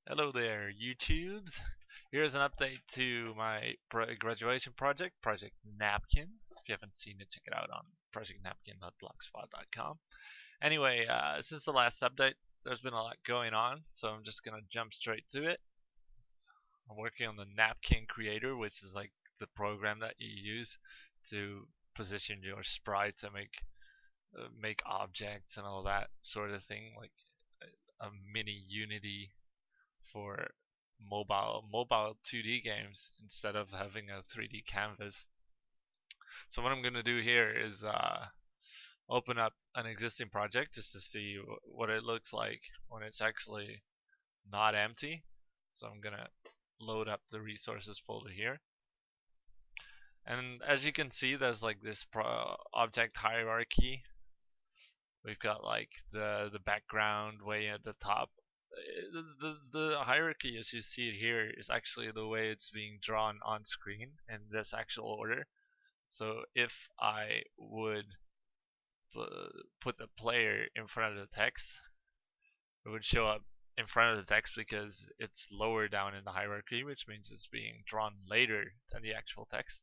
Hello there, YouTubes. Here's an update to my graduation project, Project Napkin. If you haven't seen it, check it out on projectnapkin.blogspot.com. Anyway, since the last update, there's been a lot going on, so I'm just gonna jump straight to it. I'm working on the Napkin Creator, which is like the program that you use to position your sprites and make objects and all that sort of thing, like a mini Unity for mobile 2D games instead of having a 3D canvas. So what I'm going to do here is open up an existing project just to see what it looks like when it's actually not empty. So I'm going to load up the resources folder here. And as you can see, there's like this object hierarchy. We've got like the background way at the top. The hierarchy as you see it here is actually the way it's being drawn on screen in this actual order. So if I would put the player in front of the text, it would show up in front of the text because it's lower down in the hierarchy, which means it's being drawn later than the actual text.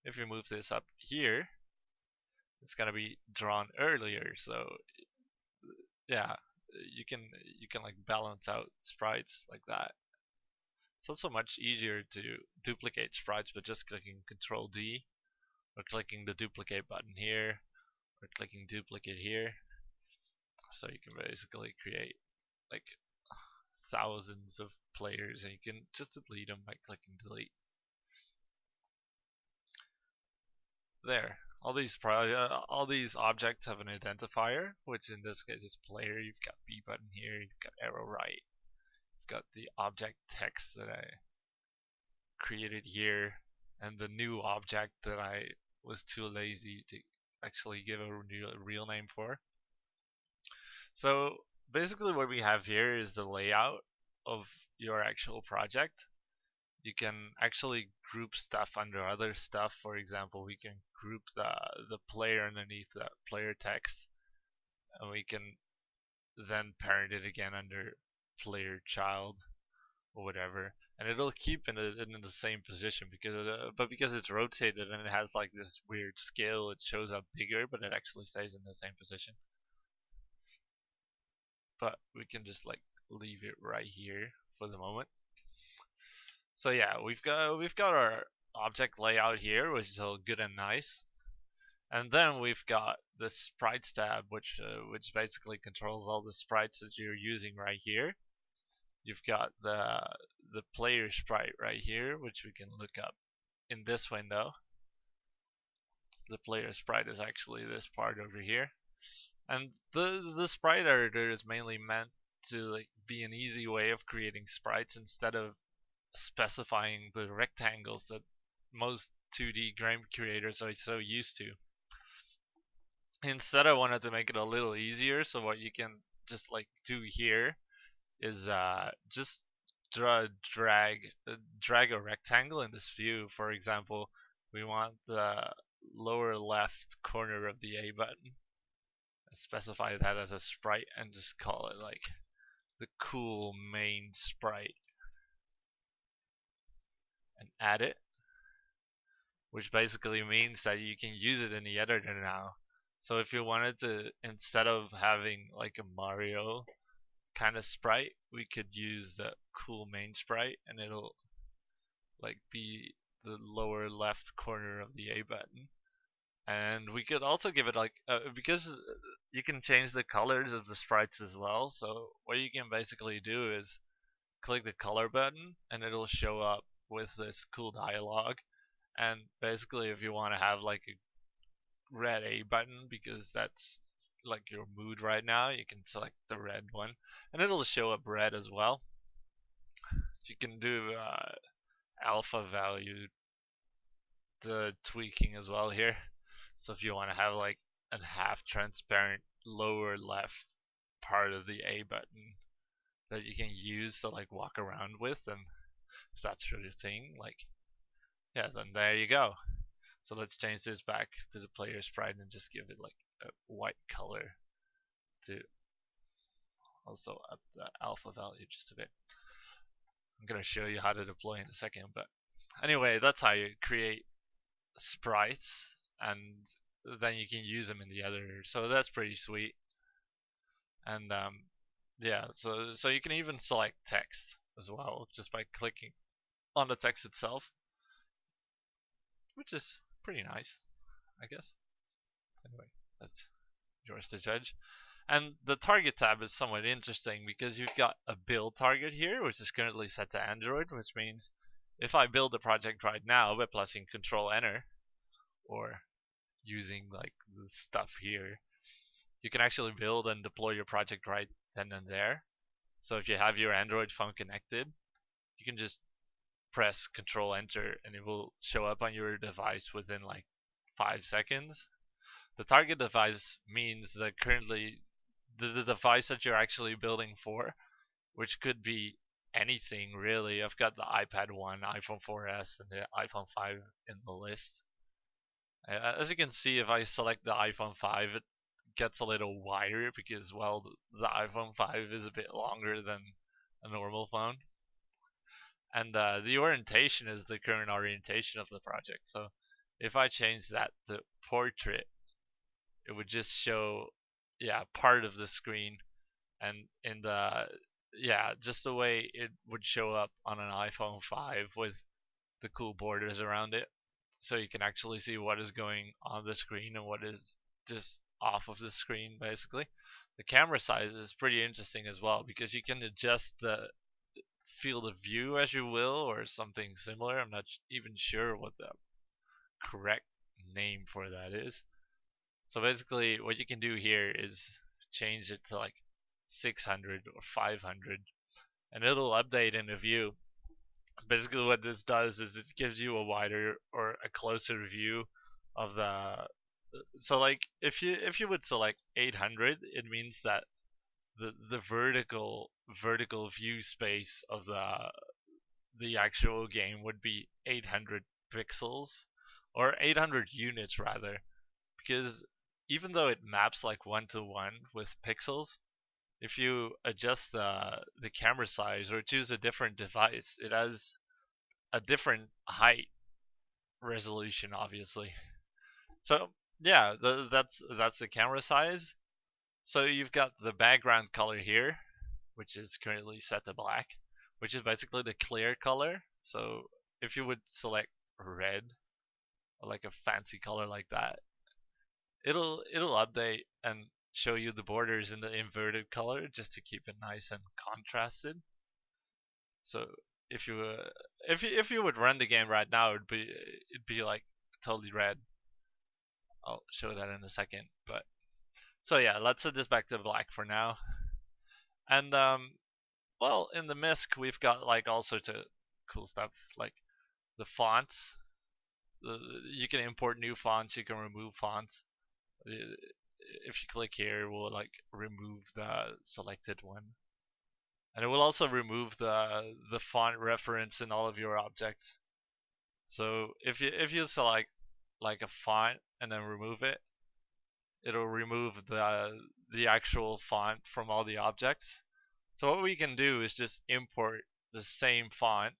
If you move this up here, it's gonna be drawn earlier. So yeah, you can like balance out sprites like that. It's also much easier to duplicate sprites by just clicking Control D or clicking the duplicate button here or clicking duplicate here. So you can basically create like thousands of players and you can just delete them by clicking delete. There. All these objects have an identifier, which in this case is player. You've got B button here, you've got arrow right, you've got the object text that I created here, and the new object that I was too lazy to actually give a real name for. So basically what we have here is the layout of your actual project. You can actually group stuff under other stuff. For example, we can group the player underneath the player text, and we can then parent it again under player child or whatever, and it'll keep in the same position because it's rotated and it has like this weird scale. It shows up bigger, but it actually stays in the same position. But we can just like leave it right here for the moment. So yeah, we've got our object layout here, which is all good and nice. And then we've got the sprites tab, which basically controls all the sprites that you're using right here. You've got the player sprite right here, which we can look up in this window. The player sprite is actually this part over here. And the sprite editor is mainly meant to like be an easy way of creating sprites instead of specifying the rectangles that most 2D game creators are so used to. Instead, I wanted to make it a little easier, so what you can just like do here is just drag a rectangle in this view. For example, we want the lower left corner of the A button. Specify that as a sprite and just call it like the cool main sprite and add it, which basically means that you can use it in the editor now. So if you wanted to, instead of having like a Mario kind of sprite, we could use the cool main sprite and it'll like be the lower left corner of the A button. And we could also give it like, because you can change the colors of the sprites as well. So what you can basically do is click the color button and it'll show up with this cool dialogue. And basically if you want to have like a red A button because that's like your mood right now, you can select the red one and it'll show up red as well. You can do alpha value the tweaking as well here. So if you want to have like a half transparent lower left part of the A button that you can use to like walk around with, and if that's your thing, like yeah, then there you go. So let's change this back to the player sprite and just give it like a white color to also up the alpha value just a bit. I'm gonna show you how to deploy in a second, but anyway, that's how you create sprites, and then you can use them in the editor. So that's pretty sweet. And yeah, so you can even select text as well just by clicking on the text itself, which is pretty nice, I guess. Anyway, that's yours to judge. And the target tab is somewhat interesting because you've got a build target here, which is currently set to Android, which means if I build a project right now by pressing Control Enter or using like the stuff here, you can actually build and deploy your project right then and there. So if you have your Android phone connected, you can just press Control Enter and it will show up on your device within like 5 seconds. The target device means that currently the device that you're actually building for, which could be anything really. I've got the iPad 1, iPhone 4S, and the iPhone 5 in the list. As you can see, if I select the iPhone 5, it gets a little wider because, well, the iPhone 5 is a bit longer than a normal phone. And the orientation is the current orientation of the project. So if I change that to portrait, it would just show, yeah, part of the screen, and in the, yeah, just the way it would show up on an iPhone 5 with the cool borders around it. So you can actually see what is going on the screen and what is just off of the screen, basically. The camera size is pretty interesting as well because you can adjust the field of view as you will or something similar. I'm not even sure what the correct name for that is. So basically what you can do here is change it to like 600 or 500 and it'll update in the view. Basically what this does is it gives you a wider or a closer view of the, so like if you would select 800, it means that the vertical view space of the actual game would be 800 pixels or 800 units rather, because even though it maps like 1-to-1 with pixels, if you adjust the camera size or choose a different device, it has a different height resolution, obviously. So yeah, that's the camera size. So you've got the background color here, which is currently set to black, which is basically the clear color. So if you would select red or like a fancy color like that, it'll update and show you the borders in the inverted color just to keep it nice and contrasted. So if you if you would run the game right now, it'd be like totally red. I'll show that in a second. But so yeah, let's set this back to black for now. And well, in the MISC we've got like all sorts of cool stuff like the fonts. You can import new fonts. You can remove fonts. If you click here, we'll like remove the selected one, and it will also remove the font reference in all of your objects. So if you select like a font and then remove it, it'll remove the actual font from all the objects. So what we can do is just import the same font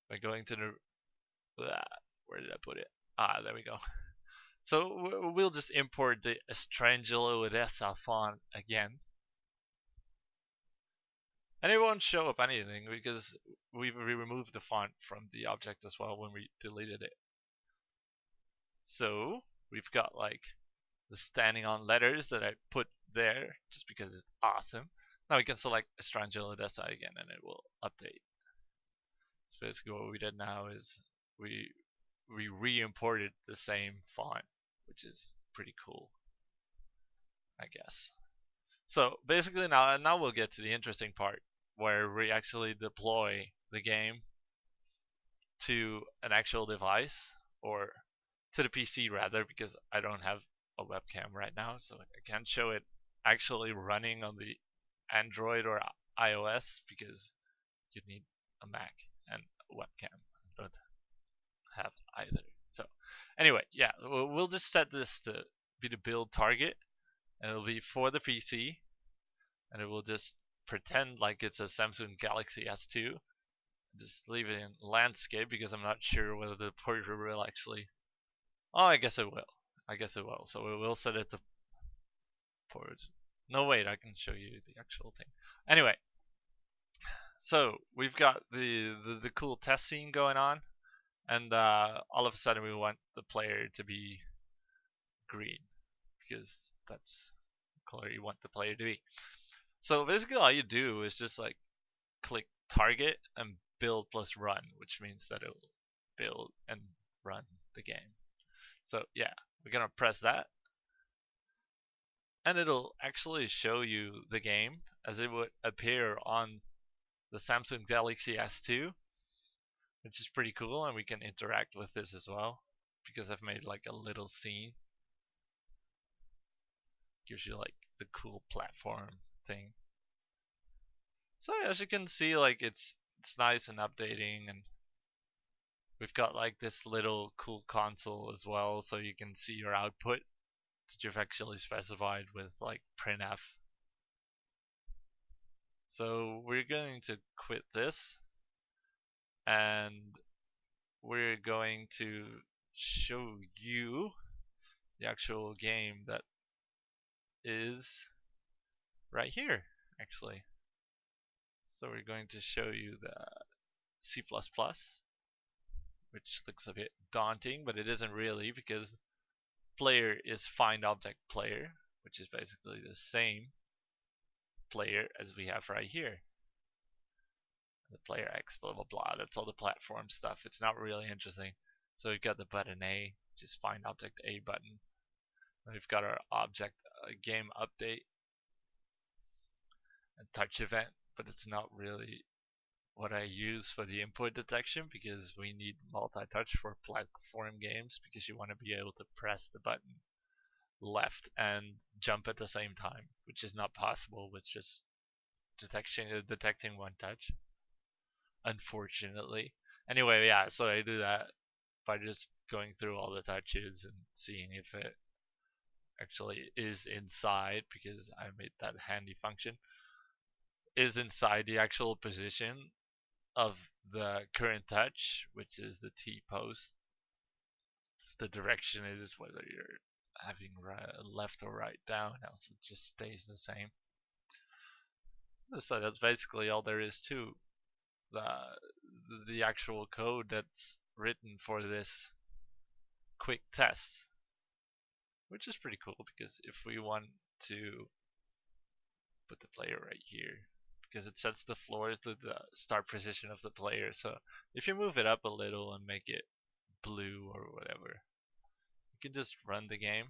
by going to the, where did I put it? There we go. So we'll just import the Estrangelo Odessa font again. And it won't show up anything because we removed the font from the object as well when we deleted it. So we've got like the standing on letters that I put there just because it's awesome. Now we can select Estrangelo Odessa again and it will update. So basically what we did now is we re-imported the same font, which is pretty cool, I guess. So basically now we'll get to the interesting part where we actually deploy the game to an actual device, or to the PC rather, because I don't have a webcam right now, so I can't show it actually running on the Android or iOS because you'd need a Mac and a webcam. I don't have either. So anyway, yeah, we'll just set this to be the build target, and it'll be for the PC, and it will just pretend like it's a Samsung Galaxy S2. Just leave it in landscape because I'm not sure whether the pointer will actually. Oh, I guess it will. I guess it will. So we will set it to port. No, wait, I can show you the actual thing. Anyway, so we've got the cool test scene going on, and all of a sudden we want the player to be green because that's the color you want the player to be. So basically, all you do is just like click target and build plus run, which means that it will build and run the game. So yeah, we're gonna press that, and it'll actually show you the game as it would appear on the Samsung Galaxy S2, which is pretty cool, and we can interact with this as well because I've made like a little scene. Gives you like the cool platform thing. So as you can see, like it's nice and updating, and we've got like this little cool console as well, so you can see your output that you've actually specified with like printf. So we're going to quit this, and we're going to show you the actual game that is right here, actually. So we're going to show you the C++, which looks a bit daunting, but it isn't really because player is find object player, which is basically the same player as we have right here. The player X, blah blah blah. That's all the platform stuff. It's not really interesting. So we've got the button A, which is find object A button. And we've got our object game update and touch event, but it's not really what I use for the input detection because we need multi-touch for platform games because you want to be able to press the button left and jump at the same time, which is not possible with just detecting one touch, unfortunately. Anyway, yeah, so I do that by just going through all the touches and seeing if it actually is inside, because I made that handy function, is inside the actual position of the current touch, which is the T post. The direction is whether you're having left or right down, else it just stays the same. So that's basically all there is to the actual code that's written for this quick test, which is pretty cool because if we want to put the player right here, because it sets the floor to the start position of the player. So if you move it up a little and make it blue or whatever, you can just run the game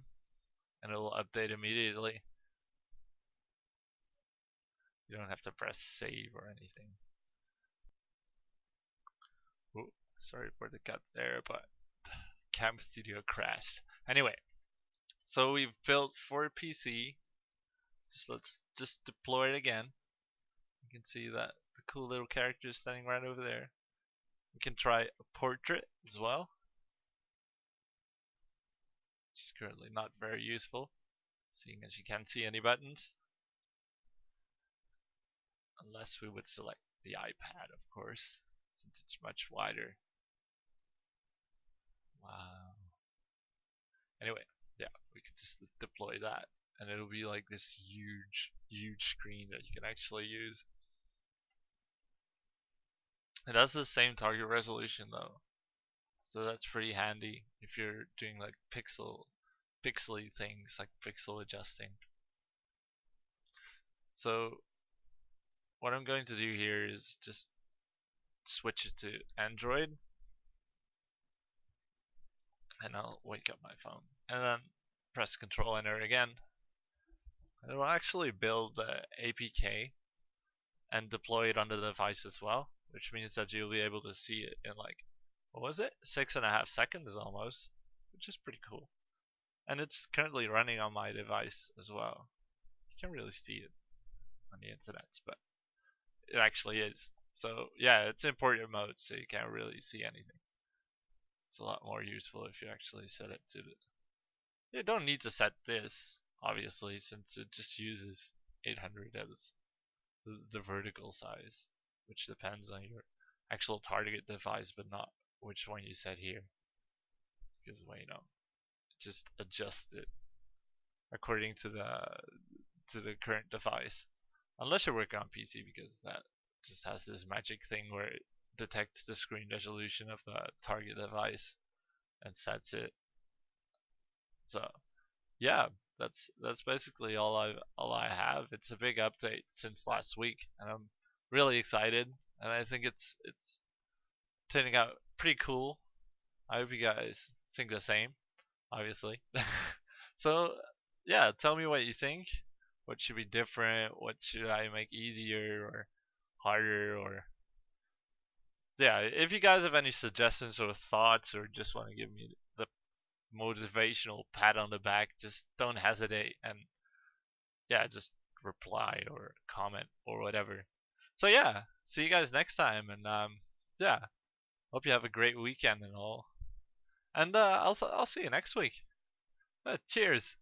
and it will update immediately. You don't have to press save or anything. Ooh, sorry for the cut there, but Cam Studio crashed. Anyway, so we've built for PC. Let's just deploy it again. You can see that the cool little character is standing right over there. We can try a portrait as well, which is currently not very useful, seeing as you can't see any buttons. Unless we would select the iPad, of course, since it's much wider. Wow. Anyway, yeah, we could just deploy that, and it'll be like this huge screen that you can actually use. It has the same target resolution though, so that's pretty handy if you're doing like pixely things like pixel adjusting. So what I'm going to do here is just switch it to Android, and I'll wake up my phone and then press Control Enter again. It will actually build the APK and deploy it on the device as well, which means that you'll be able to see it in like, what was it, 6.5 seconds almost, which is pretty cool. And it's currently running on my device as well. You can't really see it on the internet, but it actually is. So yeah, it's in portrait mode, so you can't really see anything. It's a lot more useful if you actually set it to the. You don't need to set this, obviously, since it just uses 800 as the vertical size, which depends on your actual target device, but not which one you set here. Because just adjust it according to the current device. Unless you're working on PC, because that just has this magic thing where it detects the screen resolution of the target device and sets it. So yeah, that's basically all I have. It's a big update since last week, and I'm really excited. And I think it's turning out pretty cool. I hope you guys think the same, obviously. So yeah, tell me what you think. What should be different? What should I make easier or harder? Or yeah, if you guys have any suggestions or thoughts, or just want to give me the motivational pat on the back, just don't hesitate, and yeah, just reply or comment or whatever. So yeah, see you guys next time, and yeah, hope you have a great weekend and all. And I'll see you next week. Cheers.